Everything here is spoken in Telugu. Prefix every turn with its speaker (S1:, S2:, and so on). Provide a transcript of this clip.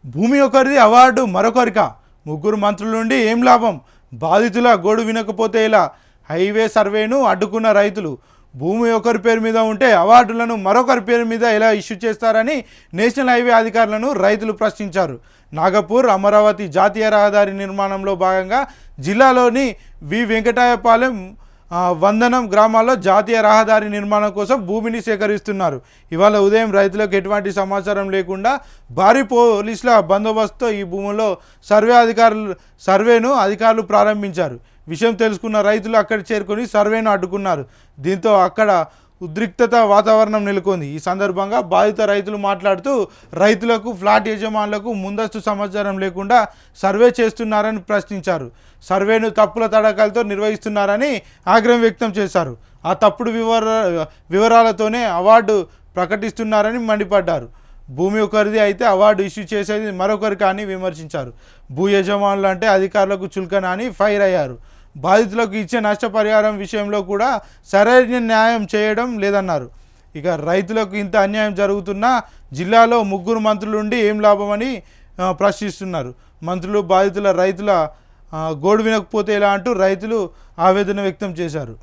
S1: భూమి ఒకరిది అవార్డు మరొకరిక ముగ్గురు మంత్రుల నుండి ఏం లాభం బాధితుల గోడు వినకపోతే ఇలా హైవే సర్వేను అడ్డుకున్న రైతులు భూమి ఒకరి పేరు మీద ఉంటే అవార్డులను మరొకరి పేరు మీద ఎలా ఇష్యూ చేస్తారని నేషనల్ హైవే అధికారులను రైతులు ప్రశ్నించారు. నాగపూర్ అమరావతి జాతీయ రహదారి నిర్మాణంలో భాగంగా జిల్లాలోని వెంకటాయపాలెం వందనం గ్రామాల్లో జాతీయ రహదారి నిర్మాణం కోసం భూమిని సేకరిస్తున్నారు. ఇవాళ ఉదయం రైతులకు ఎటువంటి సమాచారం లేకుండా భారీ పోలీసుల బందోబస్తుతో ఈ భూముల్లో సర్వేను అధికారులు ప్రారంభించారు. విషయం తెలుసుకున్న రైతులు అక్కడ చేరుకొని సర్వేను అడ్డుకున్నారు. దీంతో అక్కడ ఉద్రిక్తత వాతావరణం నెలకొంది. ఈ సందర్భంగా బాధిత రైతులు మాట్లాడుతూ రైతులకు ఫ్లాట్ యజమానులకు ముందస్తు సమాచారం లేకుండా సర్వే చేస్తున్నారని ప్రశ్నించారు. సర్వేను తప్పుల తడకలతో నిర్వహిస్తున్నారని ఆగ్రహం వ్యక్తం చేశారు. ఆ తప్పుడు వివరాలతోనే అవార్డు ప్రకటిస్తున్నారని మండిపడ్డారు. భూమి ఒకరిది అయితే అవార్డు ఇష్యూ చేసేది మరొకరి కానీ విమర్శించారు. భూ యజమానులు అంటే అధికారులకు చులకన అని ఫైర్ అయ్యారు. బాధితులకు ఇచ్చే నష్టపరిహారం విషయంలో కూడా సరైన న్యాయం చేయడం లేదన్నారు. ఇక రైతులకు ఇంత అన్యాయం జరుగుతున్నా జిల్లాలో ముగ్గురు మంత్రులు ఉండి ఏం లాభమని ప్రశ్నిస్తున్నారు. మంత్రులు బాధితుల రైతుల గోడు వినకపోతే ఎలా అంటూ రైతులు ఆవేదన వ్యక్తం చేశారు.